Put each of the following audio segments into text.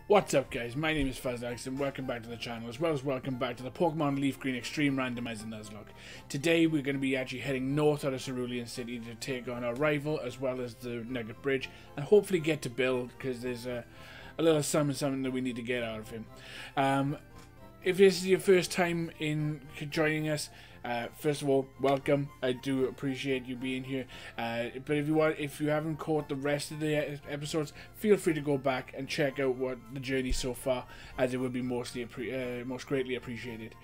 What's up guys, my name is Fuzzax and welcome back to the channel, as well as welcome back to the Pokemon Leaf Green Extreme Randomizer Nuzlocke. Today we're going to be actually heading north out of Cerulean City to take on our rival as well as the Nugget Bridge and hopefully get to build, because there's a little something that we need to get out of him. If this is your first time in joining us, first of all, welcome. I do appreciate you being here. But if you haven't caught the rest of the episodes, feel free to go back and check out what the journey so far, as it would be most greatly appreciated.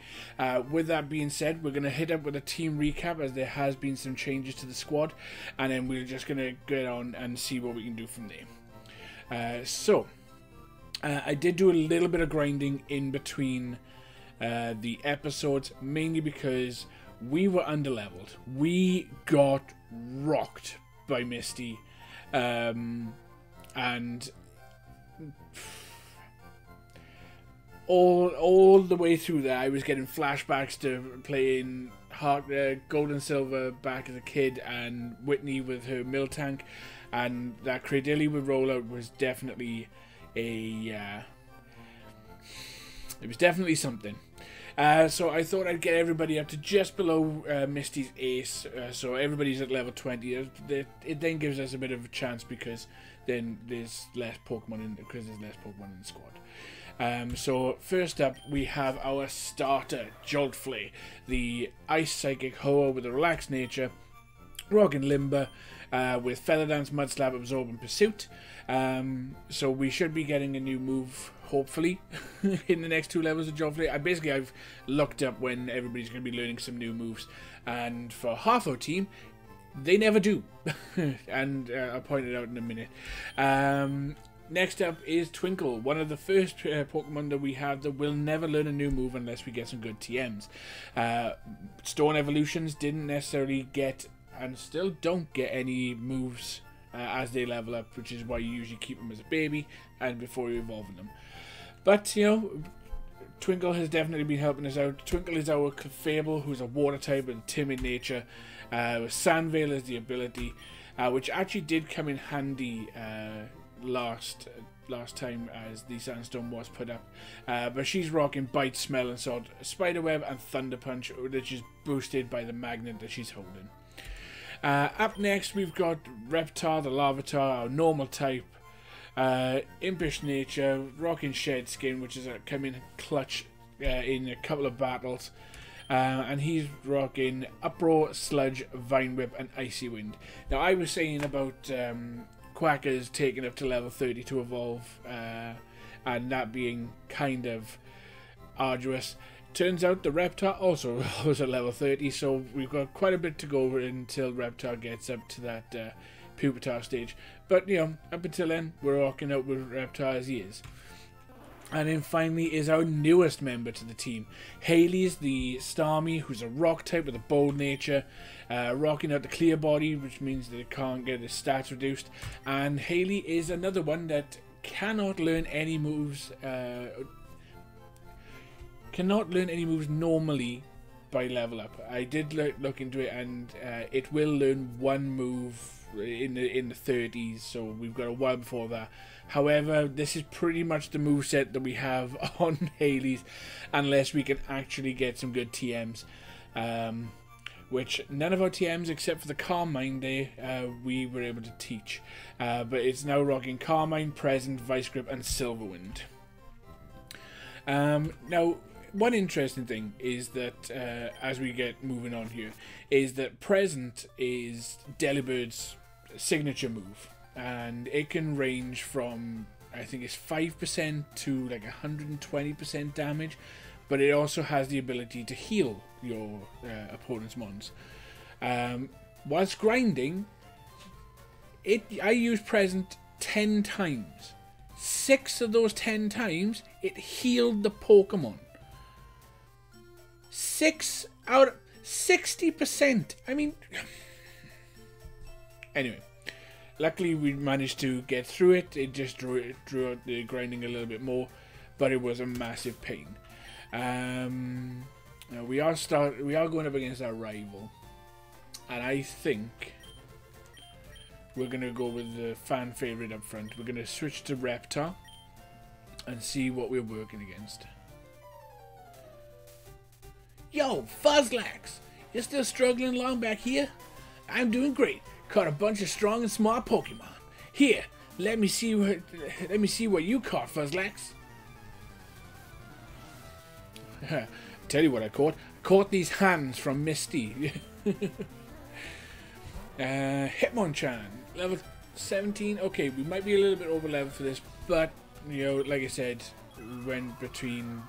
With that being said, we're going to hit up with a team recap, as there has been some changes to the squad, and then we're just going to get on and see what we can do from there. I did do a little bit of grinding in between the episodes, mainly because we were underleveled. We got rocked by Misty, and all the way through there I was getting flashbacks to playing Gold and Silver back as a kid, and Whitney with her Miltank, and that Cradilly with rollout was definitely it was definitely something. So I thought I'd get everybody up to just below Misty's ace, so everybody's at level 20. It then gives us a bit of a chance, because then there's less Pokemon in the squad. So first up we have our starter, Joltflay, the Ice Psychic Hoa with a relaxed nature, Rockin' Limber, with Feather Dance, Mud Slap, Absorb and Pursuit. So we should be getting a new move, hopefully, in the next 2 levels of Joltflay. I've looked up when everybody's going to be learning some new moves, and for half our team, they never do. And I'll point it out in a minute. Next up is Twinkle, one of the first Pokemon that we have that will never learn a new move unless we get some good TMs. Stone Evolutions didn't necessarily get, and still don't get, any moves as they level up, which is why you usually keep them as a baby and before you evolve them. But, you know, Twinkle has definitely been helping us out. Twinkle is our Fable, who's a water type and timid nature. Sandveil is the ability, which actually did come in handy last time as the Sandstorm was put up. But she's rocking Bite, Smell and Sword, Spiderweb and Thunder Punch, which is boosted by the magnet that she's holding. Up next we've got Reptar, the Larvitar, our normal type, impish nature, rocking Shed Skin, which is coming clutch in a couple of battles, and he's rocking Uproar, Sludge, Vine Whip and Icy Wind. Now I was saying about Quacker's taking up to level 30 to evolve, and that being kind of arduous. Turns out the Reptar also was at level 30, so we've got quite a bit to go until Reptar gets up to that Pupitar stage. But, you know, up until then, we're rocking out with Reptar as he is. And then finally is our newest member to the team. Haley's the Starmie, who's a rock type with a bold nature, rocking out the clear body, which means that it can't get its stats reduced. And Haley is another one that cannot learn any moves normally by level up. I did look into it, and it will learn one move in the 30s, so we've got a while before that. However, this is pretty much the moveset that we have on Haley's, unless we can actually get some good TMs, which none of our TMs except for the Carmine Day we were able to teach, but it's now rocking Carmine, Present, Vice Grip and Silverwind. Now one interesting thing is that, as we get moving on here, is that Present is Delibird's signature move, and it can range from, I think it's 5% to like 120% damage, but it also has the ability to heal your opponent's mons. Whilst grinding, I used Present 10 times. 6 of those 10 times, it healed the Pokemon. 6 out of 60%. I mean, anyway, luckily we managed to get through it. It just drew out the grinding a little bit more, but it was a massive pain. Now we are going up against our rival, and I think we're gonna go with the fan favorite up front. We're gonna switch to Reptar. and see what we're working against. Yo, Fuzzlax! You're still struggling along back here? I'm doing great. Caught a bunch of strong and smart Pokemon. Here, let me see what you caught, Fuzzlax. Tell you what I caught. Caught these hands from Misty. Hitmonchan, level 17. Okay, we might be a little bit over level for this, but you know, like I said, went between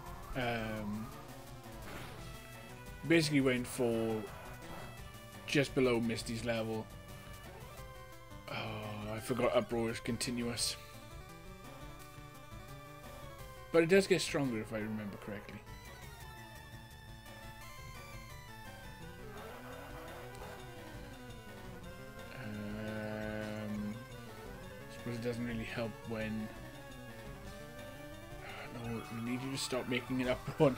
basically went for just below Misty's level. Oh, I forgot Uproar is continuous, but it does get stronger if I remember correctly. But it doesn't really help when... No, we need you to stop making it up one.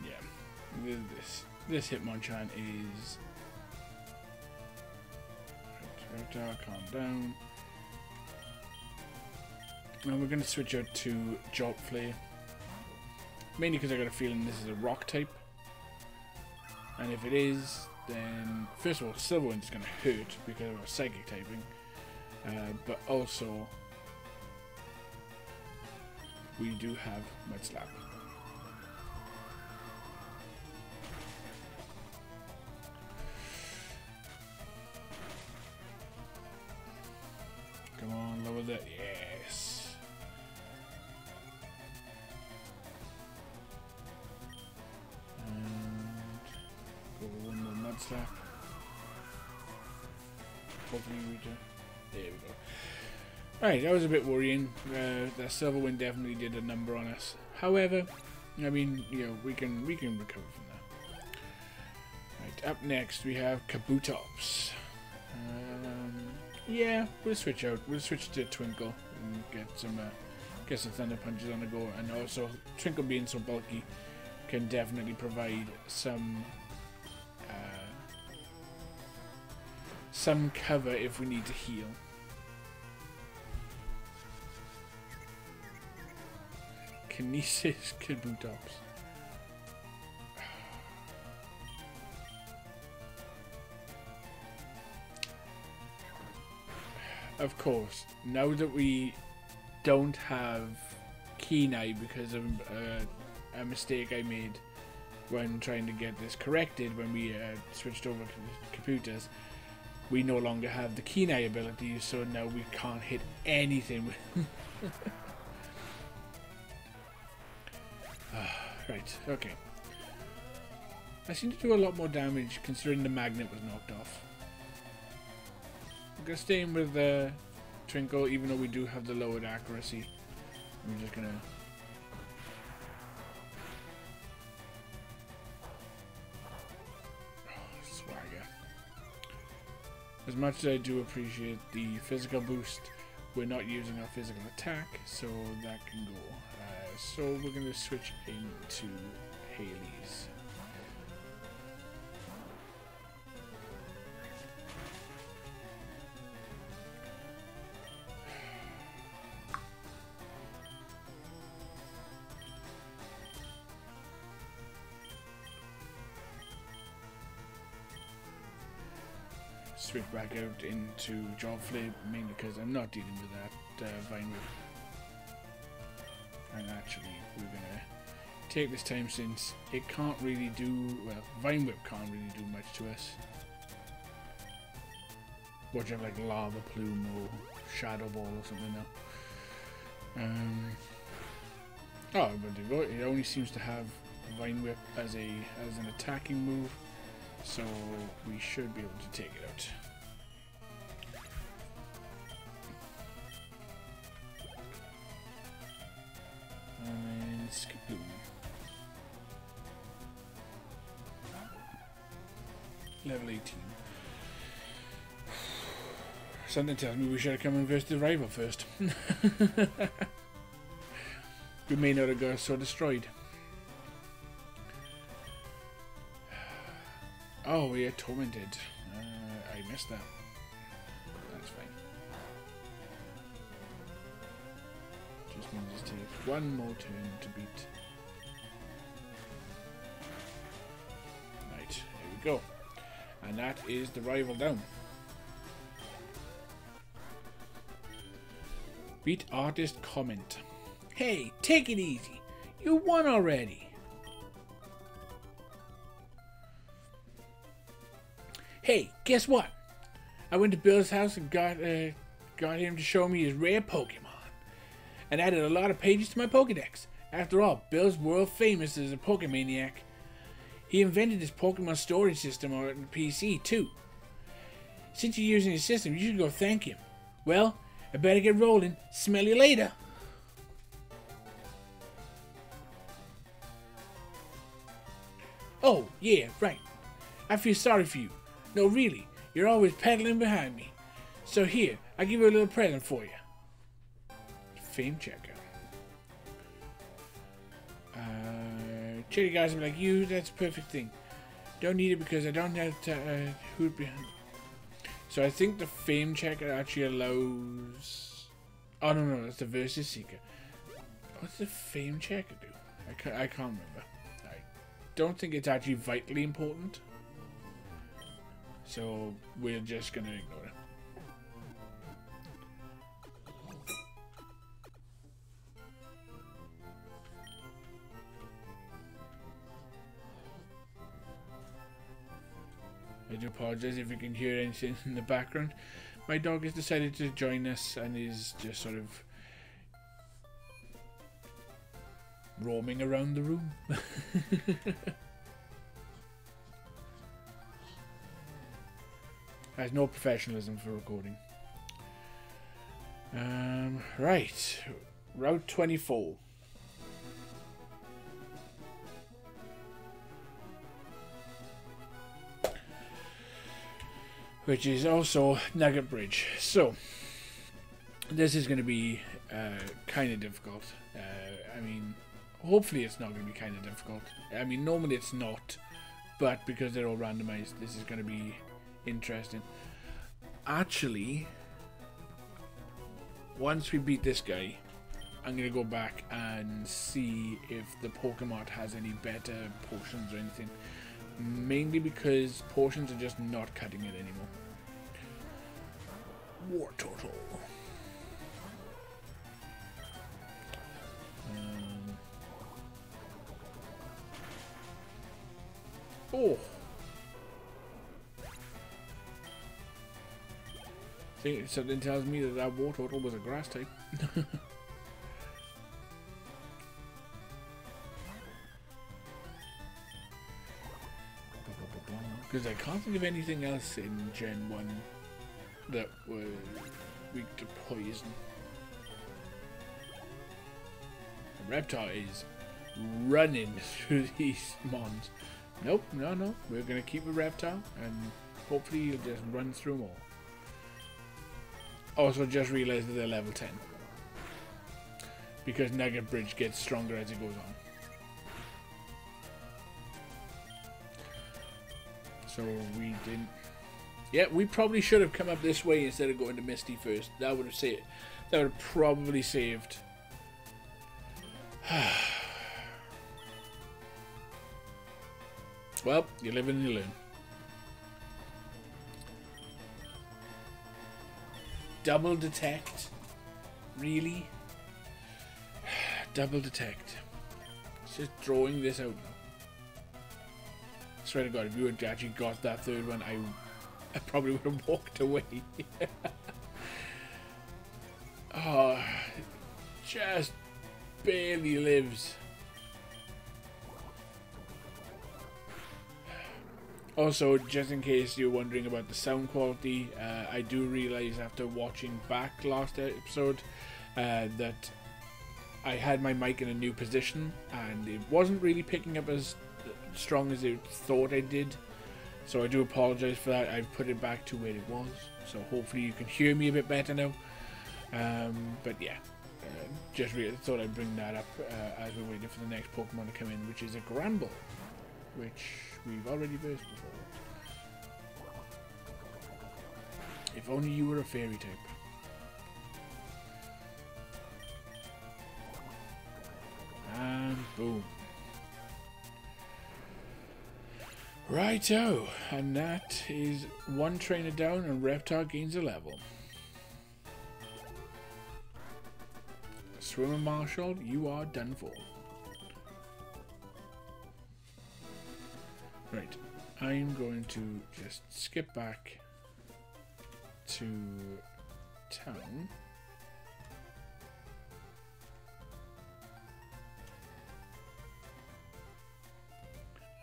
Yeah, this Hitmonchan is... Calm down. Now we're going to switch out to Jolt Flare. Mainly because I got a feeling this is a rock type. And if it is, then first of all, Silver Wind is going to hurt because of our psychic typing, but also we do have Mud Slap. Come on, lower that. Yes. One more Mud Slap. Hopefully we do. There we go. Alright, that was a bit worrying. That Silver Wind definitely did a number on us. However, I mean, you know, we can recover from that. Right, up next we have Kabutops. Yeah, we'll switch out. We'll switch to Twinkle and get some Thunder Punches on the go. And also, Twinkle being so bulky can definitely provide some cover if we need to heal. Kinesis Kabutops. Of course, now that we don't have Kenai because of a mistake I made when trying to get this corrected when we switched over to computers, we no longer have the Kenai ability, so now we can't hit anything with right, okay. I seem to do a lot more damage considering the magnet was knocked off. I'm gonna stay in with Twinkle, even though we do have the lowered accuracy. I'm just gonna... Oh, swagger. As much as I do appreciate the physical boost, we're not using our physical attack, so that can go. So we're gonna switch into Haley's. Switch back out into Jolt Flare, mainly because I'm not dealing with that Vine Whip. And actually, we're gonna take this time since it can't really do, well, Vine Whip can't really do much to us. Watch out, like Lava Plume or Shadow Ball or something now. Oh, but it only seems to have Vine Whip as an attacking move, so we should be able to take it out. And Skaboom. Level 18. Something tells me we should have come and versed the rival first. We may not have got so destroyed. Oh, we are tormented. I missed that. That's fine. which means it takes one more turn to beat. Right, here we go. And that is the rival down. Beat artist comment. Hey, take it easy. You won already. Hey, guess what? I went to Bill's house and got him to show me his rare Pokemon. And added a lot of pages to my Pokedex. After all, Bill's world famous as a Pokemaniac. He invented his Pokemon storage system on the PC too. Since you're using his system, you should go thank him. Well, I better get rolling. Smell you later. Oh, yeah, right. I feel sorry for you. No, really, you're always pedaling behind me. So here, I'll give you a little present for you. Fame checker. Cherry guys are like, you, that's a perfect thing. Don't need it because I don't have who'd behind. So I think the fame checker actually allows... Oh, no, that's the versus seeker. What's the fame checker do? I can't remember. I don't think it's actually vitally important. So we're just going to ignore it. I do apologize if you can hear anything in the background. My dog has decided to join us and is just sort of roaming around the room. Has no professionalism for recording. Right. Route 24. Which is also Nugget Bridge. So, this is going to be kind of difficult. I mean, hopefully it's not going to be kind of difficult. I mean, normally it's not, but because they're all randomized, this is going to be interesting. Actually, once we beat this guy, I'm going to go back and see if the Pokemon has any better potions or anything. Mainly because potions are just not cutting it anymore. War total. Oh. See, something tells me that war total was a grass type. Because I can't think of anything else in Gen 1 that was weak to poison. The Reptar is running through these mons. Nope, no. We're going to keep a Reptar and hopefully he'll just run through them all. Also just realised that they're level 10. Because Nugget Bridge gets stronger as it goes on. So we didn't. Yeah, we probably should have come up this way instead of going to Misty first. That would have saved. That would have probably saved. Well, you live and you learn. Double detect? Really? Double detect. It's just drawing this out now. I swear to God, if you had actually got that third one, I probably would have walked away. Oh, just barely lives. Also, just in case you're wondering about the sound quality, I do realise after watching back last episode that I had my mic in a new position and it wasn't really picking up as strong as it thought I did. So I do apologise for that. I've put it back to where it was. So hopefully you can hear me a bit better now. But yeah, just really thought I'd bring that up as we're waiting for the next Pokemon to come in, which is a Gramble, which we've already versed before. If only you were a fairy type. And boom. Righto, and that is one trainer down and Reptar gains a level. Swimmer Marshall, you are done for. Right, I'm going to just skip back to town.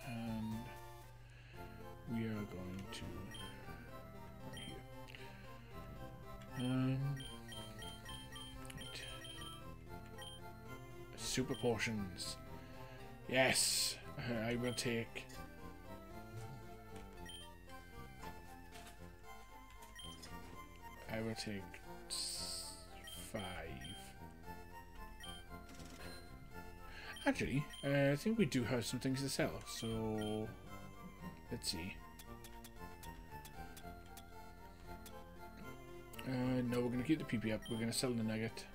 And we are going to right here. Right. Super potions. Yes, I will take. I will take 5. Actually, I think we do have some things to sell, so let's see. No, we're going to keep the PP up. We're going to sell the nugget.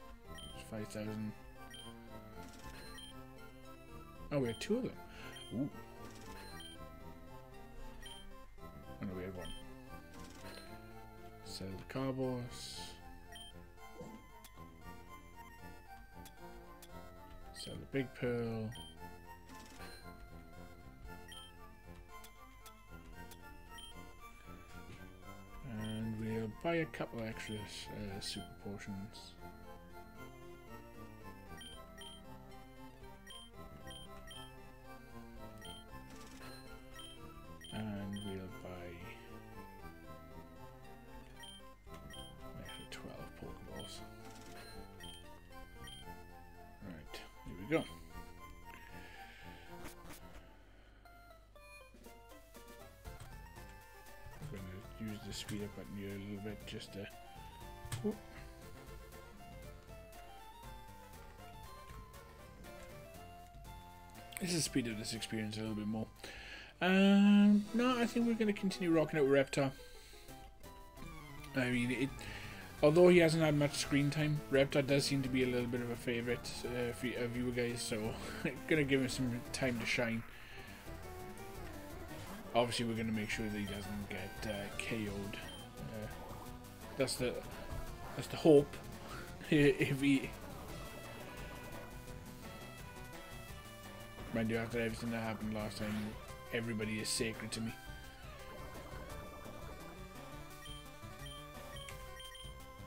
It's 5,000. Oh, we had 2 of them. Ooh. Oh no, we had 1. Sell the carbos. Sell the big pearl. And we'll buy a couple extra super potions. And we'll buy actually 12 Pokeballs. Alright, here we go. I'm going to use the speed up button here a little bit just to. Whoop. This is speed up this experience a little bit more. No, I think we're going to continue rocking out with Reptar. I mean, although he hasn't had much screen time, Reptar does seem to be a little bit of a favourite of you guys, so I'm going to give him some time to shine. Obviously, we're going to make sure that he doesn't get KO'd. That's the hope. If he... Mind you, after everything that happened last time, everybody is sacred to me.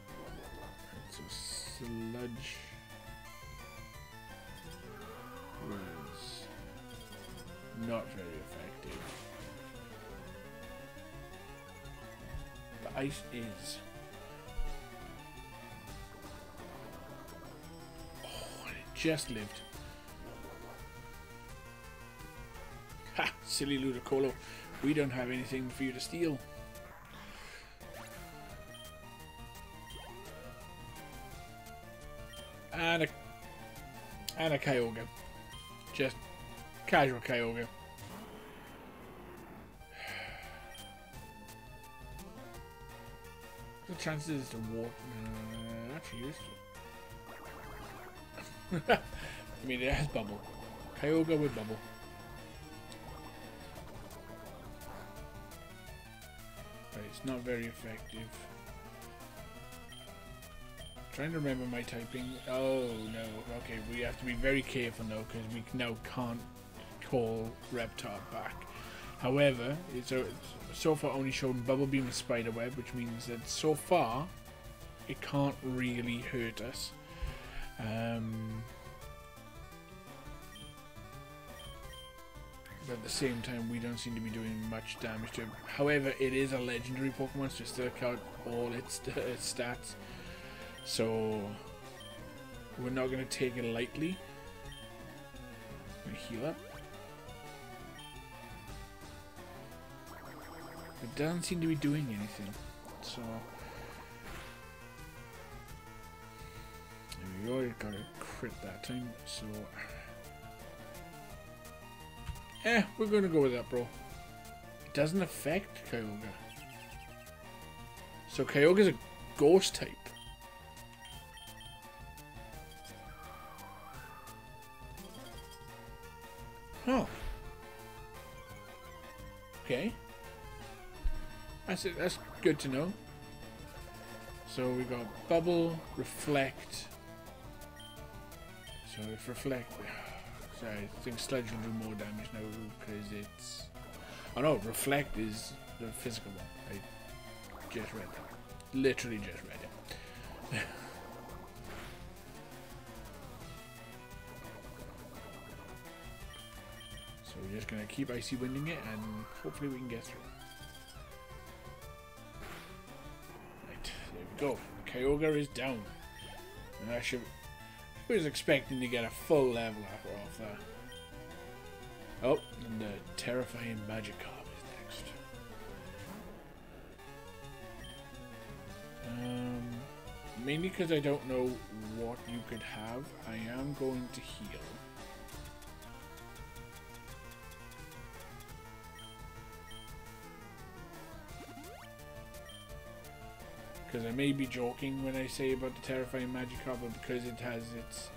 Right, so sludge was not very effective. The ice is. Oh, and it just lived. Ha! Silly Ludicolo. We don't have anything for you to steal. And a Kyogre. Just casual Kyogre. The chances to walk. Actually, used to. I mean, it has bubble. Kyogre with bubble. It's not very effective. Trying to remember my typing. Oh no. Okay, we have to be very careful now because we now can't call Reptar back. However, it's so far only shown Bubble Beam and Spider Web, which means that so far it can't really hurt us. But at the same time, we don't seem to be doing much damage to it. However, it is a legendary Pokemon, so still count all its stats. So we're not going to take it lightly. I'm going to heal up. It doesn't seem to be doing anything. So we already got a crit that time. So. We're gonna go with that, bro. It doesn't affect Kyogre. So Kyogre's a ghost type. Oh. Okay. That's it. That's good to know. So we got bubble, reflect. So if reflect, so I think sludge will do more damage now because it's. Oh no, reflect is the physical one. I just read that. Literally just read it. So we're just gonna keep icy winding it, and hopefully we can get through. Right, there we go. Kyogre is down, and I was expecting to get a full level off that. Oh, and the terrifying Magikarp is next. Mainly because I don't know what you could have, I am going to heal. Because I may be joking when I say about the terrifying Magikarp, but because it has its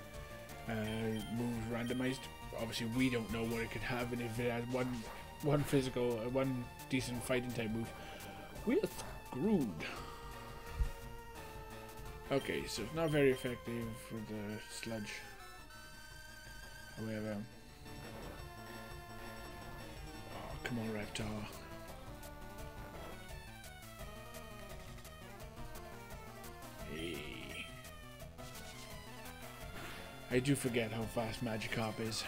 moves randomized, obviously we don't know what it could have, and if it has one physical, one decent fighting type move, we're screwed. Okay, so it's not very effective with the sludge. However, oh, come on, Reptar. I do forget how fast Magikarp is.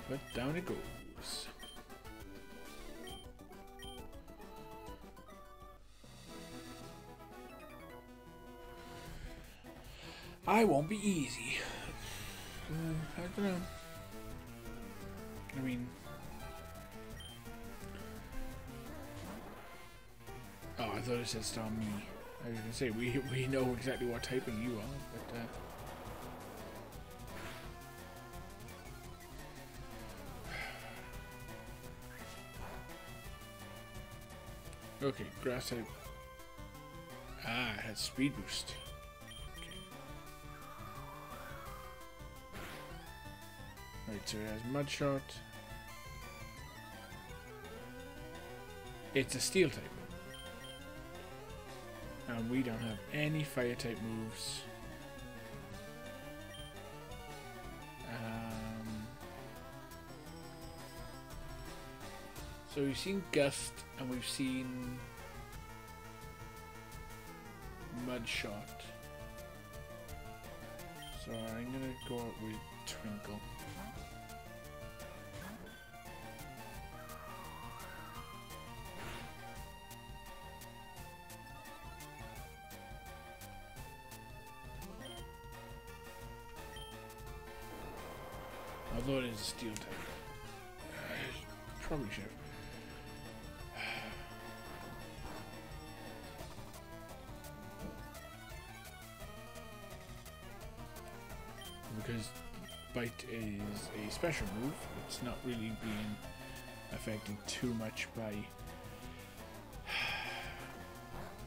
But down it goes. I won't be easy. I don't know. I mean... Oh, I thought it said star me. I was gonna say, we know exactly what typing you are, but okay, grass type. Ah, it has speed boost. Okay. Right, so it has mud shot. It's a steel type. And we don't have any fire type moves. So we've seen Gust and we've seen Mud Shot. So I'm gonna go out with Twinkle. Although it is a steel type. Probably should. Because Bite is a special move, it's not really being affected too much by...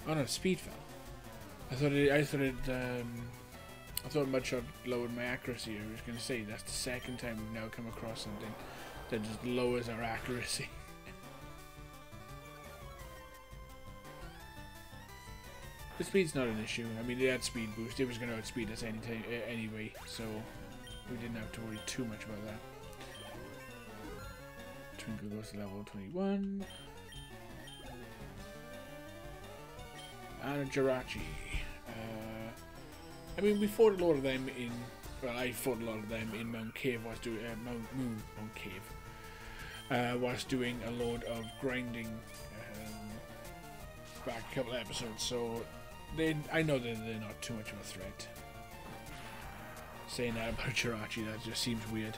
Oh no, Speed fell. I thought Mudshot lowered my accuracy. I was going to say, that's the second time we've now come across something that just lowers our accuracy. The speed's not an issue. I mean, it had speed boost. It was going to outspeed us anyway, so we didn't have to worry too much about that. Twinkle goes to level 21. And a Jirachi. I mean, we fought a lot of them in... Well, I fought a lot of them in Mount Cave whilst doing... Mount Cave. Whilst doing a load of grinding back a couple of episodes, so I know that they're not too much of a threat. Saying that about Jirachi, that just seems weird.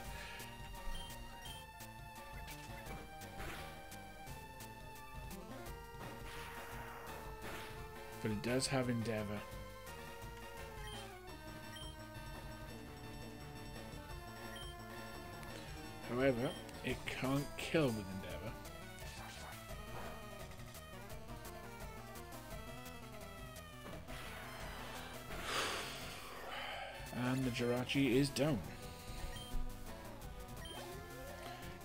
But it does have Endeavor. However, it can't kill with Endeavor. Jirachi is down.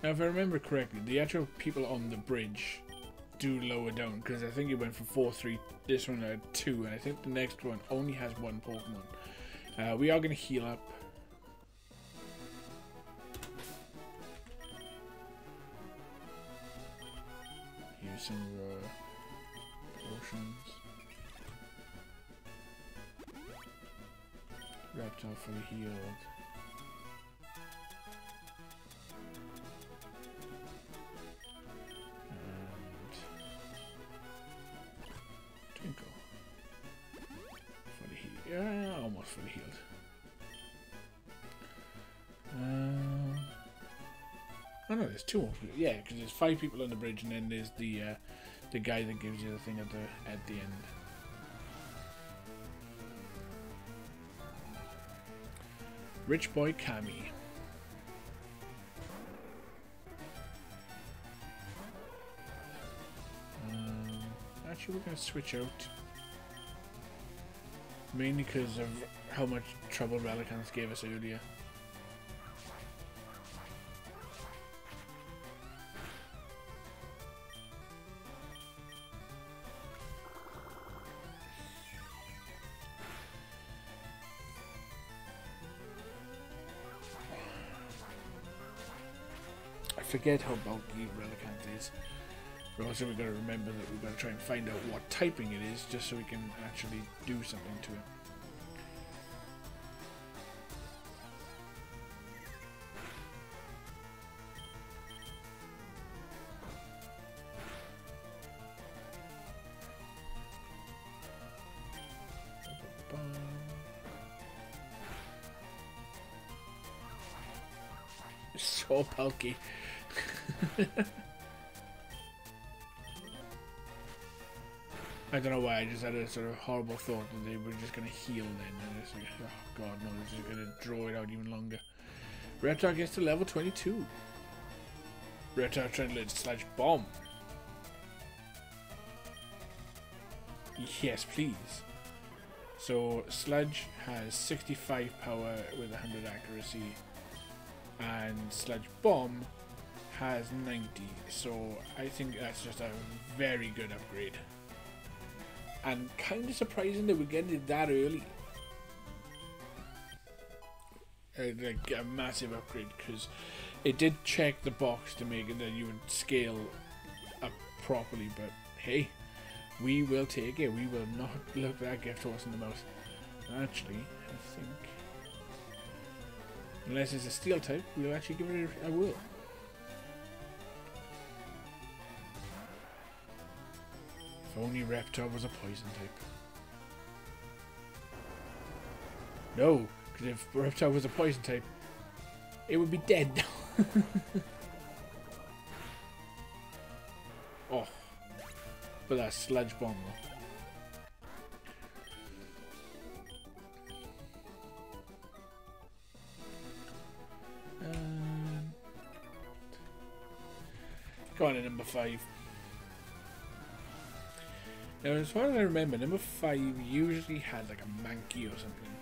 Now, if I remember correctly, the actual people on the bridge do lower down, because I think it went from 4-3, this one had 2, and I think the next one only has 1 Pokemon. We are going to heal up. Here's some potions. Reptile fully healed. Twinkle. Fully healed. Yeah, almost fully healed. Oh no, there's 2 more people. Yeah, because there's 5 people on the bridge, and then there's the guy that gives you the thing at the end. Rich Boy Kami. Actually, we're going to switch out. Mainly because of how much trouble Relicants gave us earlier. I forget how bulky Relicant is. But also we've got to remember that we've got to try and find out what typing it is, just so we can actually do something to it. It's so bulky. I don't know why, I just had a sort of horrible thought that they were just going to heal then, and it's like, oh god no, this is going to draw it out even longer. Reptile gets to level 22. Reptile trying to learn Sludge Bomb. Yes, please. So, Sludge has 65 power with 100 accuracy, and Sludge Bomb has 90, so I think that's just a very good upgrade. And kind of surprising that we're getting it that early. Like a massive upgrade, because it did check the box to make it that you would scale up properly, but hey, we will take it. We will not look that gift horse in the mouth. Actually, I think, unless it's a steel type, we'll actually give it a whirl. If only Reptile was a poison type. No, because if Reptile was a poison type, it would be dead now. Oh, but that's Sludge Bomb though. Go on to number 5. Now, as far as I remember, number 5 usually had like a Mankey or something.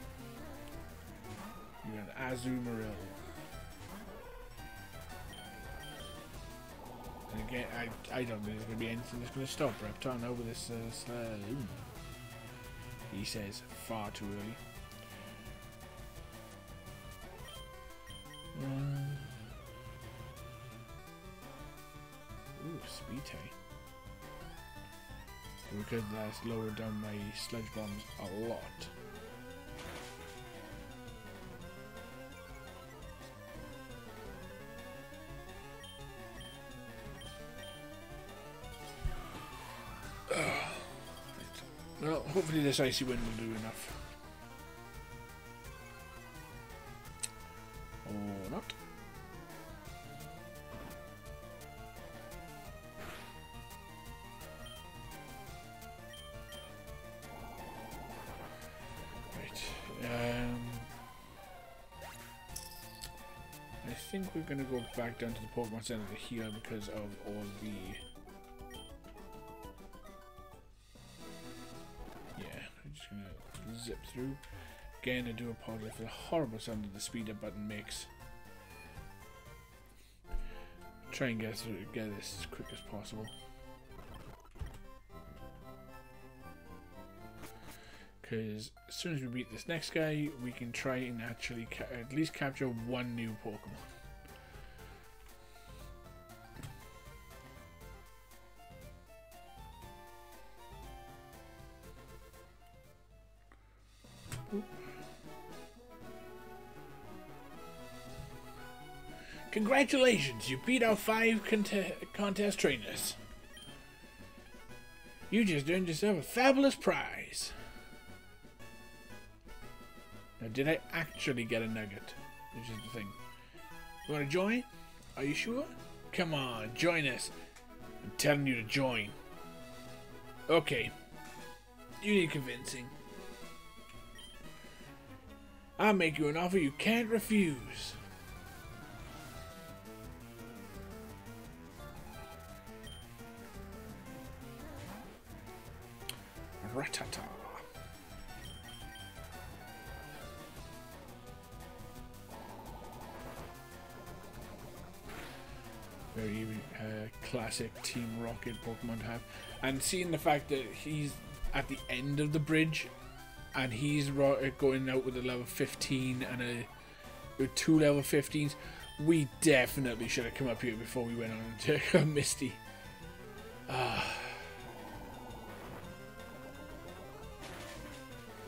You had Azumarill. And again, I don't think there's going to be anything that's going to stop Reptile now with this he says far too early. Ooh, Speedtay. Because that's lowered down my Sludge Bombs a lot. Well, hopefully this Icy Wind will do enough. Or not. I think we're going to go back down to the Pokemon Center to heal because of all the... Yeah, I'm just going to zip through. Again, I do apologize for the horrible sound that the speed up button makes. Try and get this as quick as possible. Because as soon as we beat this next guy, we can try and actually at least capture one new Pokemon. Congratulations, you beat our 5 contest trainers. You just earned yourself a fabulous prize. Now, did I actually get a nugget? Which is the thing. You want to join? Are you sure? Come on, join us. I'm telling you to join. Okay. You need convincing. I'll make you an offer you can't refuse. Ratata. Very classic Team Rocket Pokemon to have. And seeing the fact that he's at the end of the bridge and he's going out with a level 15 and with 2 level 15s, we definitely should have come up here before we went on to Misty.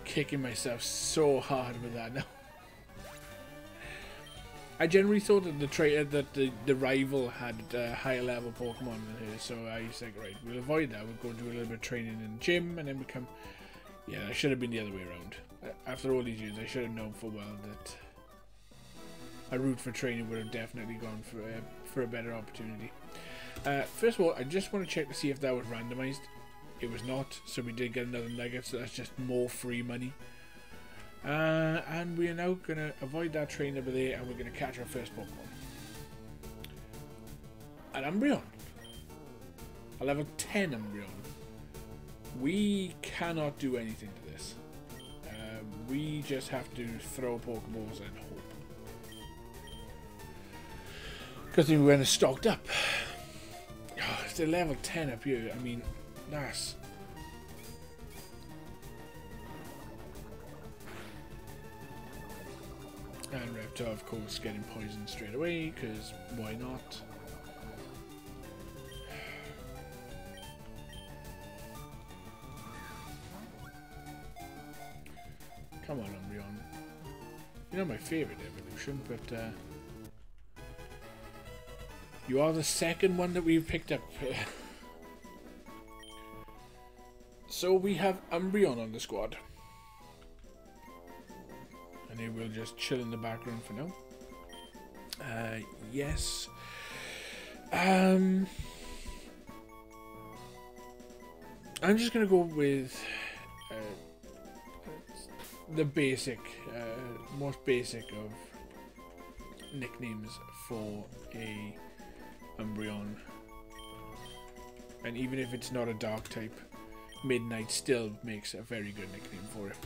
Kicking myself so hard with that now. I generally thought that the rival had higher level Pokemon than hers, so I was like, right, we'll avoid that. We'll go do a little bit of training in the gym and then become. Yeah, I should have been the other way around. After all these years, I should have known full well that a route for training would have definitely gone for a better opportunity. First of all, I just want to check to see if that was randomized. It was not, so we did get another nugget, so that's just more free money. And we are now going to avoid that train over there, and we're going to catch our first Pokemon. An Umbreon. A level 10 Umbreon. We cannot do anything to this. We just have to throw Pokeballs and hope. Because we went stocked up. Oh, it's a level 10 up here. I mean, that's... And Reptar, of course, getting poisoned straight away, because why not? Come on, Umbreon. You're not my favourite evolution, but you are the second one that we've picked up. So we have Umbreon on the squad. And he will just chill in the background for now. Yes. I'm just going to go with the basic, most basic of nicknames for a Umbreon. And even if it's not a dark type, Midnight still makes a very good nickname for it.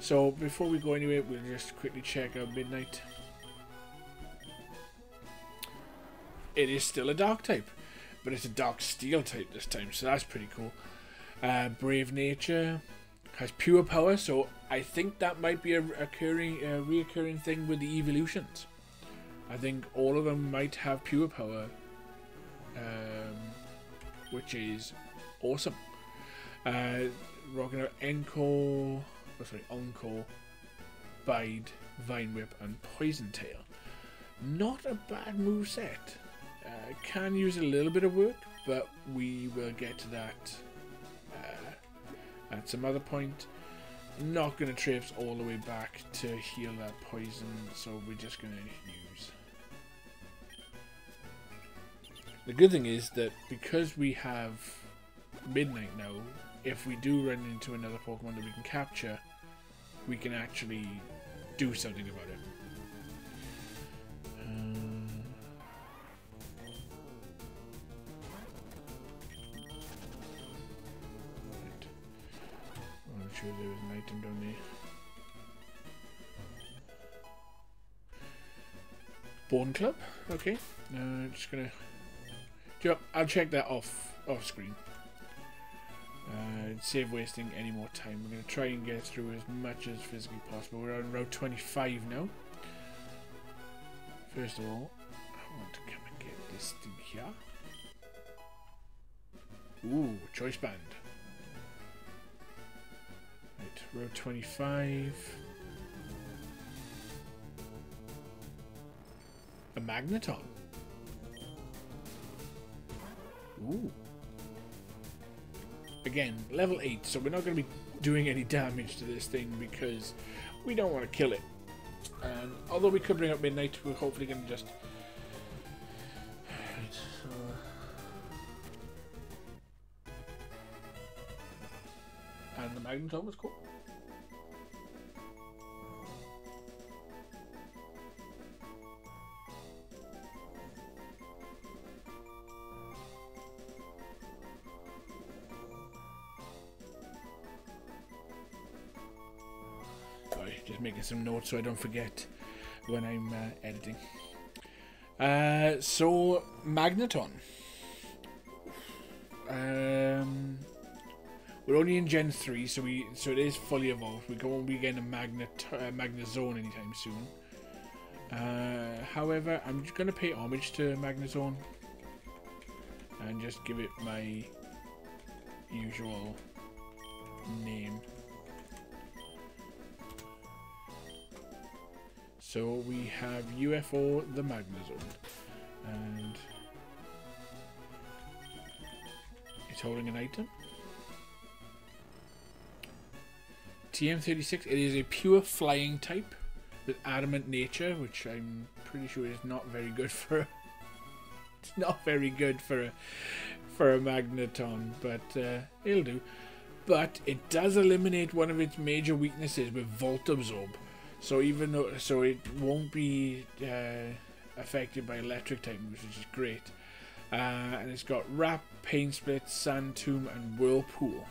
So before we go anywhere, we'll just quickly check out Midnight. It is still a dark type, but it's a dark steel type this time, so that's pretty cool. Brave Nature has pure power, so I think that might be a reoccurring thing with the evolutions. I think all of them might have pure power, which is awesome. Rocking out Encore, Bide, Vine Whip, and Poison Tail. Not a bad moveset. Can use a little bit of work, but we will get to that at some other point. Not going to traipse all the way back to heal that poison, so we're just going to use. The good thing is that because we have Midnight now, if we do run into another Pokemon that we can capture, we can actually do something about it. Right. I'm sure there was an item down there. Bone Club. Okay. Just gonna. I'll check that off screen. Save wasting any more time. We're gonna try and get through as much as physically possible. We're on route 25 now. First of all, I want to come and get this thing here. Ooh, choice band. Right, road 25. A magneton. Ooh. Again, level 8, so we're not going to be doing any damage to this thing because we don't want to kill it. And although we could bring up Midnight, we're hopefully going to just... Right, so... And the magneton was cool. Sorry, just making some notes so I don't forget when I'm editing. So magneton. We're only in Gen 3, so it is fully evolved. We won't be getting a Magnezone anytime soon. However, I'm just going to pay homage to Magnezone and just give it my usual name. So we have UFO the Magnezone, and it's holding an item. TM36, it is a pure flying type with adamant nature, which I'm pretty sure is not very good for it's not very good for a Magneton, but it'll do. But it does eliminate one of its major weaknesses with Volt Absorb. So even though it won't be affected by electric type moves, which is great. And it's got Wrap, Pain Split, Sand Tomb, and Whirlpool,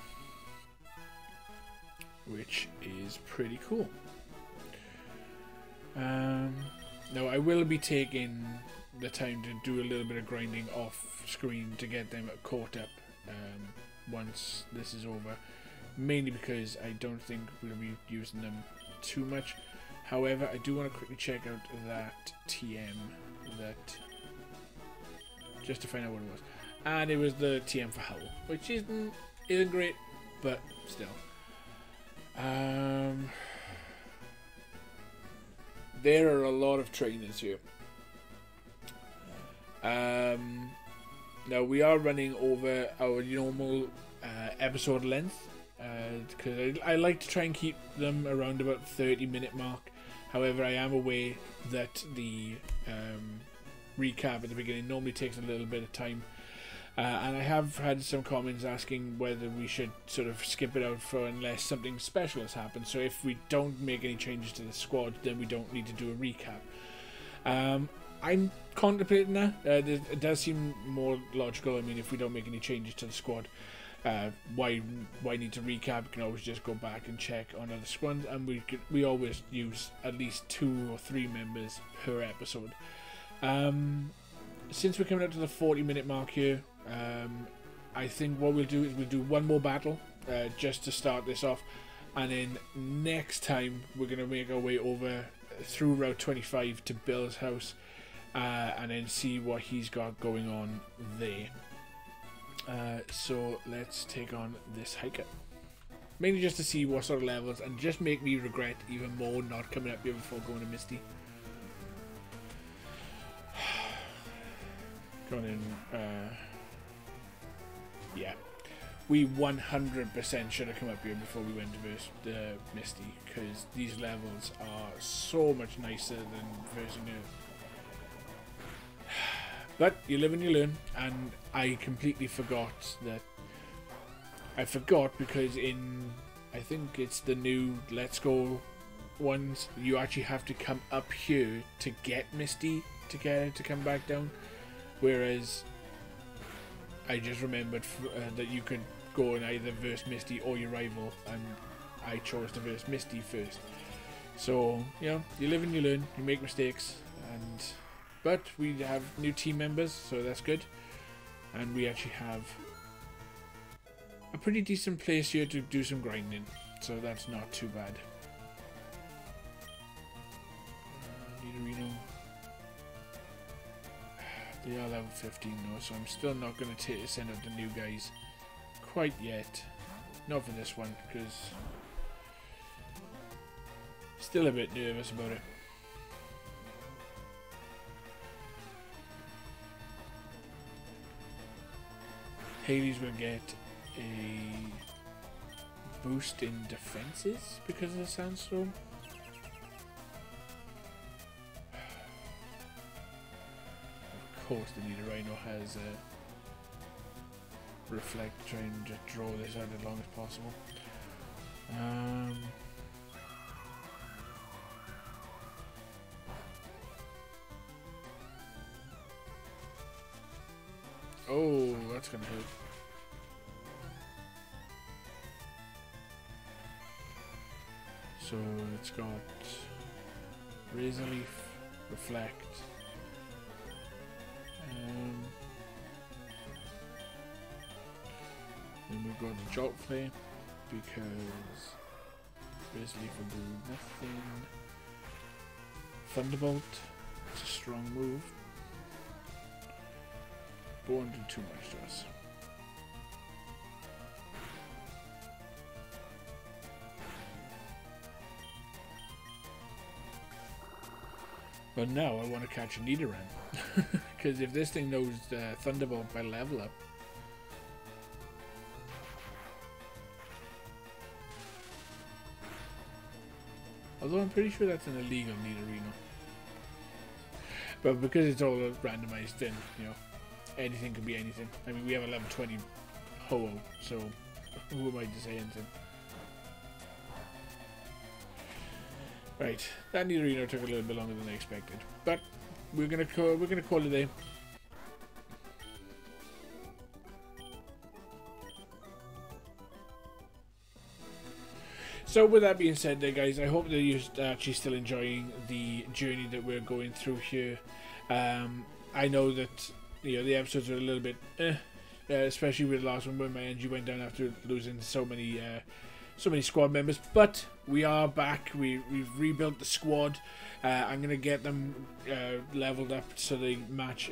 which is pretty cool. Now I will be taking the time to do a little bit of grinding off screen to get them caught up once this is over, mainly because I don't think we'll be using them too much. However, I do want to quickly check out that TM, just to find out what it was, and it was the TM for Howl, which isn't great, but still. There are a lot of trainers here. Now we are running over our normal episode length because I like to try and keep them around about 30-minute mark. However, I am aware that the recap at the beginning normally takes a little bit of time. And I have had some comments asking whether we should sort of skip it out for unless something special has happened. So if we don't make any changes to the squad, then we don't need to do a recap. I'm contemplating that. It does seem more logical. I mean, if we don't make any changes to the squad, why need to recap? We can always just go back and check on other squads, and we always use at least 2 or 3 members per episode. Since we're coming up to the 40-minute mark here, I think what we'll do is we'll do one more battle just to start this off, and then next time we're going to make our way over through Route 25 to Bill's house and then see what he's got going on there. So let's take on this hiker, mainly just to see what sort of levels and just make me regret even more not coming up here before going to Misty. Going in, yeah, we 100% should have come up here before we went to the Misty, because these levels are so much nicer than versing Earth. But you live and you learn, and I completely forgot that. I forgot because I think it's the new Let's Go ones, you actually have to come up here to get Misty to get it to come back down. Whereas I just remembered that you could go and either verse Misty or your rival, and I chose to verse Misty first. So, you know, you live and you learn, you make mistakes, and but we have new team members, so that's good. And we actually have a pretty decent place here to do some grinding, so that's not too bad. Nidorino. They are level 15 though, so I'm still not going to send out the new guys quite yet. Not for this one, because still a bit nervous about it. Hades will get a boost in defenses because of the sandstorm. Of course the Nidorino has a reflect, try and just draw this out as long as possible. Oh, that's gonna hit. So it's got Razor Leaf, Reflect. Then we've got the Jolt Flame because Razor Leaf will do nothing. Thunderbolt, it's a strong move. But won't do too much to us. But now I want to catch a Nidoran. Because if this thing knows Thunderbolt by level up. Although I'm pretty sure that's an illegal Nidorino. But because it's all randomized, then, you know, anything could be anything. I mean, we have a level 20 Ho-Oh, so who am I to say anything? Right, that Nidorino took a little bit longer than I expected, but we're gonna call it a day. So with that being said there guys, I hope that you're actually still enjoying the journey that we're going through here. I know that, you know, the episodes are a little bit especially with the last one where my energy went down after losing so many squad members, but we are back. We've rebuilt the squad. I'm gonna get them leveled up so they match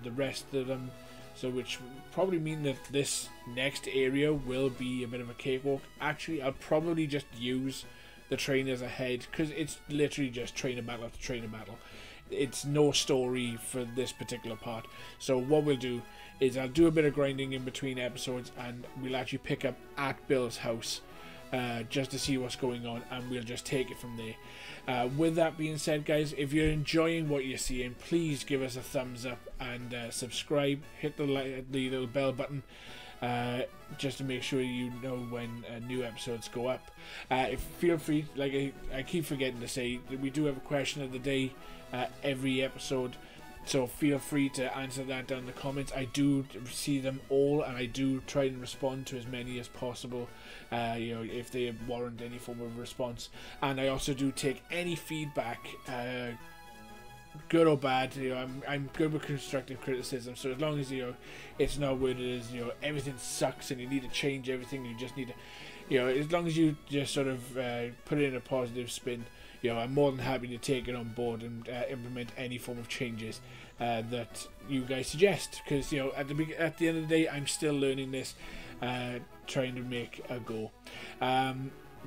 the rest of them, so which probably mean that this next area will be a bit of a cakewalk. Actually, I'll probably just use the trainers ahead because it's literally just trainer battle after trainer battle. It's no story for this particular part. So what we'll do is I'll do a bit of grinding in between episodes, and we'll actually pick up at Bill's house just to see what's going on, and we'll just take it from there. With that being said guys, if you're enjoying what you're seeing, please give us a thumbs up and subscribe, hit the little bell button just to make sure you know when new episodes go up. Feel free, like I keep forgetting to say, that we do have a question of the day every episode, so feel free to answer that down in the comments. I do see them all, and I do try and respond to as many as possible, you know, if they warrant any form of response. And I also do take any feedback, good or bad. You know, I'm good with constructive criticism, so as long as, you know, it's not what it is, you know, everything sucks and you need to change everything, you just need to, you know, as long as you just sort of put it in a positive spin, you know, I'm more than happy to take it on board and implement any form of changes that you guys suggest. Because, you know, at the end of the day, I'm still learning this, trying to make a go.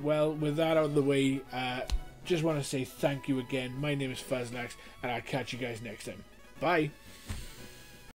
Well, with that out of the way, just want to say thank you again. My name is Fuzzlax, and I'll catch you guys next time. Bye.